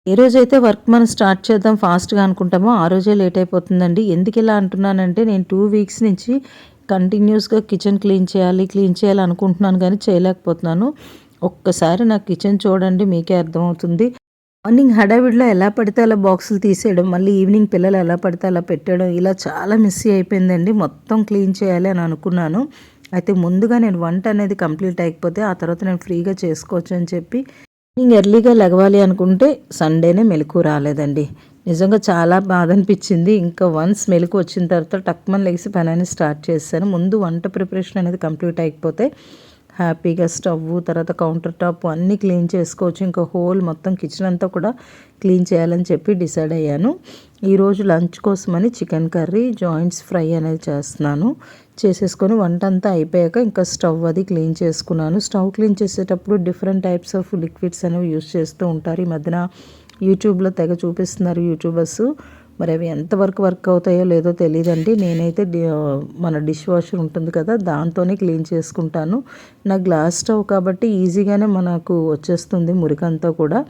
ఏ రోజైతే వర్క్ మనం స్టార్ట్ చేద్దాం ఫాస్ట్‌గా అనుకుంటామో, ఆ రోజే లేట్ అయిపోతుందండి. ఎందుకిలా అంటున్నానంటే, నేను 2 వీక్స్ నుంచి కంటిన్యూస్‌గా కిచెన్ క్లీన్ చేయాలి అనుకుంటున్నాను గానీ చేయలేకపోతున్నాను. ఒక్కసారి నా కిచెన్ చూడండి మీకే అర్థమవుతుంది. మార్నింగ్ హడావిడిలో ఎలా పడితే అలా బాక్సులు తీసేయడం, మళ్ళీ ఈవినింగ్ పిల్లలు ఎలా పడితే అలా పెట్టేయడం, ఇలా చాలా మెస్సీ అయిపోయిందండి. మొత్తం క్లీన్ చేయాలి అని అనుకున్నాను. అయితే ముందుగా నేను వంట అనేది కంప్లీట్ అయ్యకపోతే, ఆ తర్వాత నేను ఫ్రీగా చేసుకోవచ్చు అని చెప్పి మార్నింగ్ ఎర్లీగా లెగవాలి అనుకుంటే సండేనే మెలుకువ రాలేదండి. నిజంగా చాలా బాధ అనిపించింది. ఇంకా వన్స్ మెలుకువ వచ్చిన తర్వాత టక్‌మని లెగిసి పనని స్టార్ట్ చేశాను. ముందు వంట ప్రిపరేషన్ అనేది కంప్లీట్ అయ్యకపోతే హ్యాపీగా స్టవ్వు, తర్వాత కౌంటర్ టాప్ అన్నీ క్లీన్ చేసుకోవచ్చు. ఇంకా హోల్ మొత్తం కిచెన్ అంతా కూడా క్లీన్ చేయాలని చెప్పి డిసైడ్ అయ్యాను. ఈరోజు లంచ్ కోసమని చికెన్ కర్రీ, జాయింట్స్ ఫ్రై అనేది చేస్తున్నాను. చేసేసుకొని వంట అంతా అయిపోయాక ఇంకా స్టవ్ అది క్లీన్ చేసుకున్నాను. స్టవ్ క్లీన్ చేసేటప్పుడు డిఫరెంట్ టైప్స్ ఆఫ్ లిక్విడ్స్ అనేవి యూస్ చేస్తూ ఉంటారు. ఈ మధ్యన యూట్యూబ్లో తెగ చూపిస్తున్నారు యూట్యూబర్స్. మరి అవి ఎంతవరకు వర్క్ అవుతాయో లేదో తెలియదండి. నేనైతే మన డిష్ వాషర్ ఉంటుంది కదా, దాంతోనే క్లీన్ చేసుకుంటాను. నా గ్లాస్ స్టవ్ కాబట్టి ఈజీగానే మనకు వచ్చేస్తుంది మురికంతా కూడా.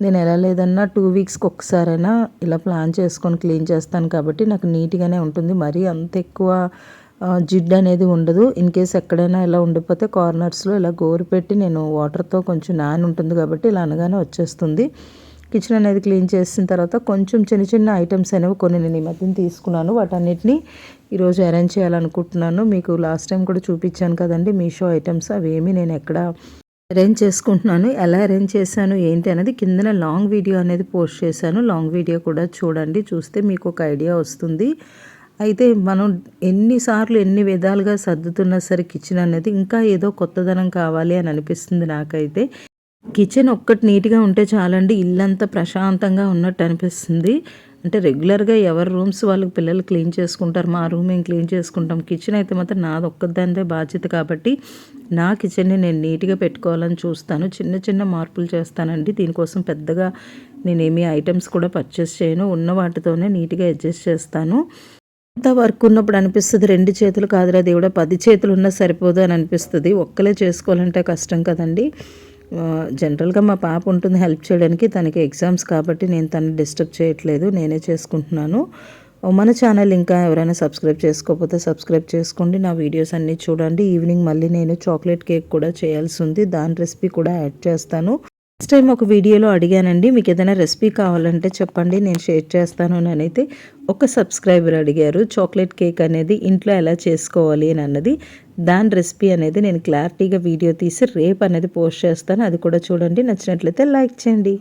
నేను ఎలా లేదన్నా 2 వీక్స్‌కి ఒక్కసారైనా ఇలా ప్లాన్ చేసుకొని క్లీన్ చేస్తాను కాబట్టి నాకు నీట్‌గానే ఉంటుంది. మరీ అంత ఎక్కువ జిడ్డు అనేది ఉండదు. ఇన్‌కేస్ ఎక్కడైనా ఇలా ఉండిపోతే కార్నర్స్‌లో ఇలా గోరు పెట్టి నేను వాటర్తో కొంచెం నాని ఉంటుంది కాబట్టి ఇలా అనగానే వచ్చేస్తుంది. కిచెన్ అనేది క్లీన్ చేసిన తర్వాత కొంచెం చిన్న చిన్న ఐటమ్స్ అనేవి కొన్ని నేను ఈ మధ్యన తీసుకున్నాను. వాటన్నిటిని ఈరోజు అరేంజ్ చేయాలనుకుంటున్నాను. మీకు లాస్ట్ టైం కూడా చూపించాను కదండి మీషో ఐటమ్స్. అవేమీ నేను ఎక్కడ అరేంజ్ చేసుకుంటున్నాను. ఎలా అరేంజ్ చేశాను ఏంటి అనేది కిందన లాంగ్ వీడియో అనేది పోస్ట్ చేశాను. లాంగ్ వీడియో కూడా చూడండి. చూస్తే మీకు ఒక ఐడియా వస్తుంది. అయితే మనం ఎన్నిసార్లు ఎన్ని విధాలుగా సర్దుతున్నా సరే కిచెన్ అనేది ఇంకా ఏదో కొత్తదనం కావాలి అని అనిపిస్తుంది నాకైతే. కిచెన్ ఒక్కటి నీట్‌గా ఉంటే చాలండి, ఇల్లంతా ప్రశాంతంగా ఉన్నట్టు అనిపిస్తుంది. అంటే రెగ్యులర్‌గా ఎవరి రూమ్స్ వాళ్ళకి పిల్లలు క్లీన్ చేసుకుంటారు. మా రూమ్ మేము క్లీన్ చేసుకుంటాం. కిచెన్ అయితే మాత్రం నాది ఒక్కదానిదే బాధ్యత కాబట్టి నా కిచెన్‌ని నేను నీట్‌గా పెట్టుకోవాలని చూస్తాను. చిన్న చిన్న మార్పులు చేస్తానండి. దీనికోసం పెద్దగా నేనేమి ఐటమ్స్ కూడా పర్చేస్ చేయను. ఉన్న వాటితోనే నీట్‌గా అడ్జస్ట్ చేస్తాను. అంత వర్క్ ఉన్నప్పుడు అనిపిస్తది 2 చేతులు కాదురా దేవుడా 10 చేతులు ఉన్నా సరిపోదు అని అనిపిస్తది. ఒక్కలే చేసుకోవాలంటే కష్టం కదండీ! జనరల్‌గా మా పాప ఉంటుంది హెల్ప్ చేయడానికి. తనకి ఎగ్జామ్స్ కాబట్టి నేను తనని డిస్టర్బ్ చేయట్లేదు. నేనే చేసుకుంటున్నాను. మన ఛానల్ ఇంకా ఎవరైనా సబ్స్క్రైబ్ చేసుకోకపోతే సబ్స్క్రైబ్ చేసుకోండి. నా వీడియోస్ అన్నీ చూడండి. ఈవినింగ్ మళ్ళీ నేను చాక్లెట్ కేక్ కూడా చేయాల్సి ఉంది. దాని రెసిపీ కూడా యాడ్ చేస్తాను. నెక్స్ట్ టైం ఒక వీడియోలో అడిగానండి, మీకు ఏదైనా రెసిపీ కావాలంటే చెప్పండి నేను షేర్ చేస్తాను అని అయితే ఒక సబ్స్క్రైబర్ అడిగారు. చాక్లెట్ కేక్ అనేది ఇంట్లో ఎలా చేసుకోవాలి అని అన్నది. దాని రెసిపీ అనేది నేను క్లారిటీగా వీడియో తీసి రేపు అనేది పోస్ట్ చేస్తాను. అది కూడా చూడండి. నచ్చినట్లయితే లైక్ చేయండి.